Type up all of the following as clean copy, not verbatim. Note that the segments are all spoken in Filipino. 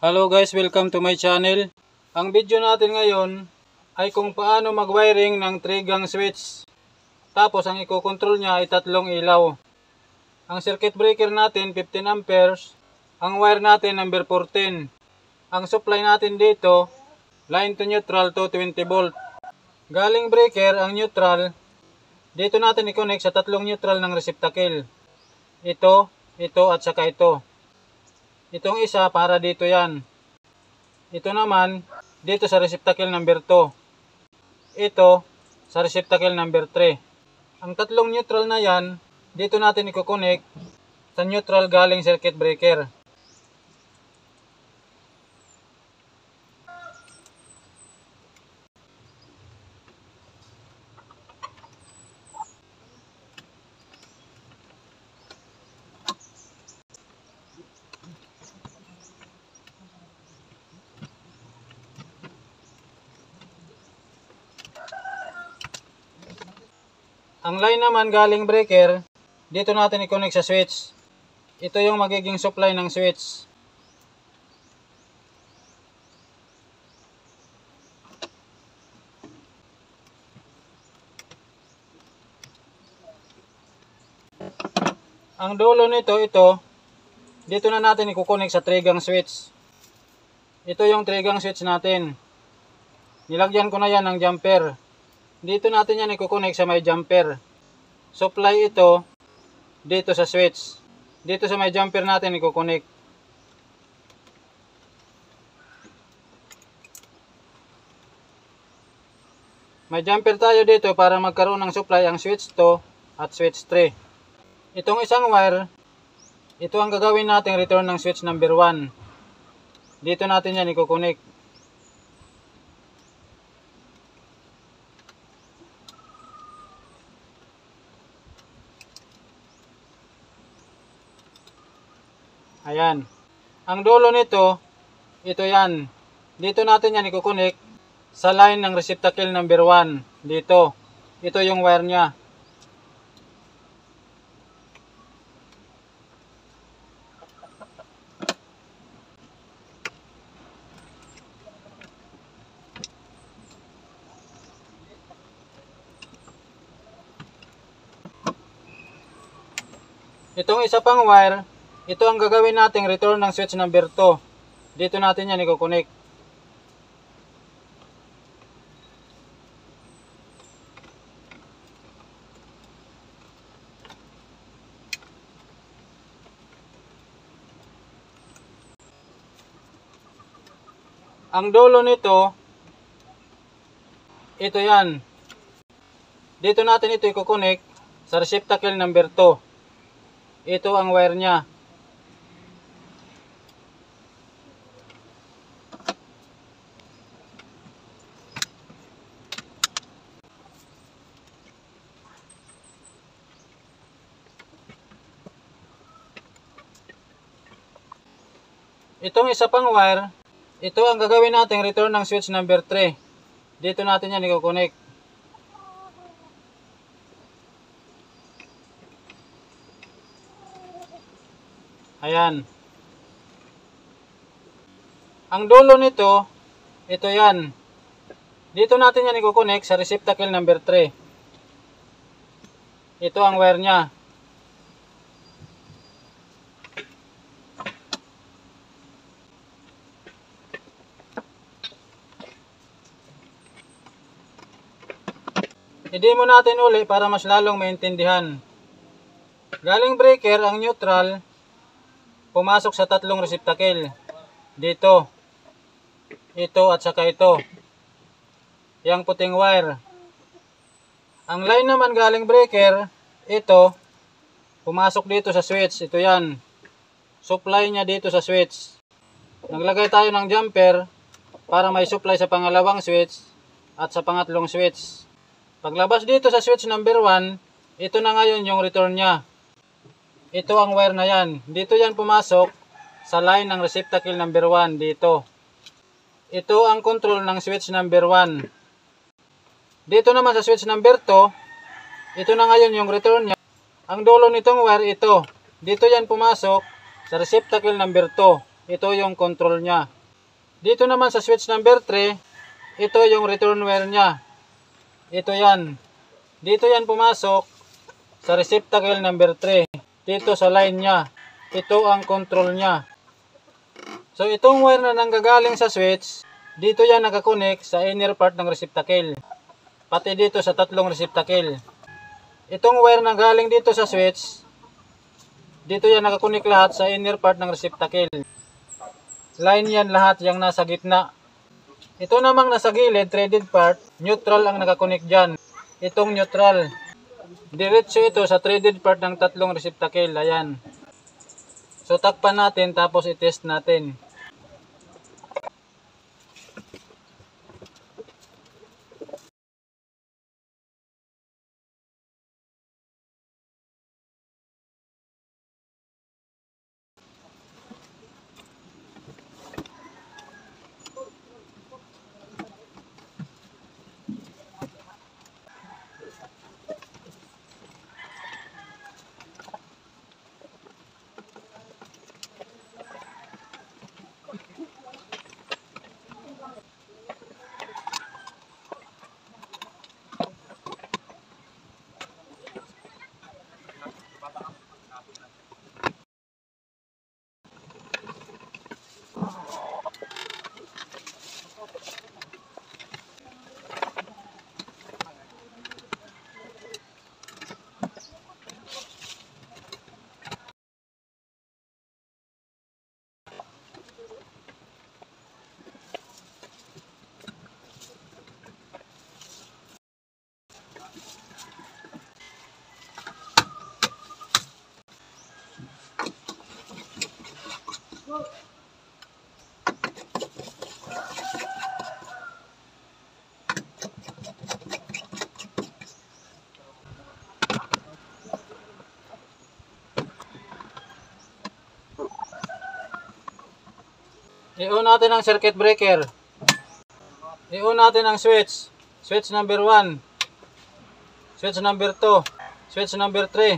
Hello guys, welcome to my channel. Ang video natin ngayon ay kung paano mag-wiring ng 3-gang switch. Tapos ang iko-control niya ay 3 ilaw. Ang circuit breaker natin 15 amperes. Ang wire natin number 14. Ang supply natin dito, line to neutral to 20 volt. Galing breaker ang neutral. Dito natin i-connect sa 3 neutral ng receptacle. Ito at saka ito. Itong isa para dito yan. Ito naman dito sa receptacle number 2. Ito sa receptacle number 3. Ang 3 neutral na yan, dito natin i-connect sa neutral galing circuit breaker. Ang line naman galing breaker, dito natin i-connect sa switch. Ito yung magiging supply ng switch. Ang dulo nito, dito na natin i-connect sa 3-gang switch. Ito yung 3-gang switch natin. Nilagyan ko na yan ng jumper. Dito natin yan i-connect sa may jumper. Supply ito dito sa switch. Dito sa may jumper natin i-connect. May jumper tayo dito para magkaroon ng supply ang switch 2 at switch 3. Itong isang wire, ito ang gagawin nating return ng switch number 1. Dito natin yan i-connect. Ayan. Ang dulo nito, ito yan. Dito natin yan i-connect sa line ng receptacle number 1. Dito. Ito yung wire niya. Itong isa pang wire, ito ang gagawin nating return ng switch number 2. Dito natin yan i-connect. Ang dulo nito, ito yan. Dito natin ito i-connect sa receptacle number 2. Ito ang wire niya. Itong isa pang wire, ito ang gagawin nating return ng switch number 3. Dito natin yan i-connect. Ayan. Ang dulo nito, ito yan. Dito natin yan i-connect sa receptacle number 3. Ito ang wire niya. I-demo natin uli para mas lalong maintindihan. Galing breaker ang neutral, pumasok sa 3 receptacle. Dito. Ito at saka ito. Yang puting wire. Ang line naman galing breaker, ito, pumasok dito sa switch. Ito yan. Supply niya dito sa switch. Naglagay tayo ng jumper para may supply sa pangalawang switch at sa pangatlong switch. Paglabas dito sa switch number 1, ito na ngayon yung return niya. Ito ang wire na yan. Dito yan pumasok sa line ng receptacle number 1 dito. Ito ang control ng switch number 1. Dito naman sa switch number 2, ito na ngayon yung return niya. Ang dulo nitong wire ito. Dito yan pumasok sa receptacle number 2. ito yung control niya. Dito naman sa switch number 3, ito yung return wire niya. Ito yan. Dito yan pumasok sa receptacle number 3. Dito sa line niya. Ito ang control niya. So itong wire na nanggagaling sa switch, dito yan nakakonek sa inner part ng receptacle. Pati dito sa tatlong receptacle. Itong wire na galing dito sa switch, dito yan nakakonek lahat sa inner part ng receptacle. Line yan lahat yung nasa gitna. Ito namang nasa gilid, threaded part, neutral ang nakakonek dyan. Itong neutral. Diretso ito sa threaded part ng tatlong receptacle. Ayan. So takpan natin tapos i-test natin. I-on natin ang circuit breaker. I-on natin ang switch. Switch number 1. Switch number 2. Switch number 3.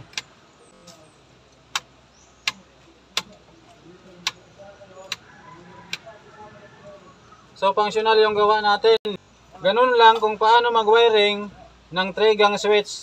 So, functional yung gawa natin. Ganun lang kung paano mag-wiring ng 3-gang switch.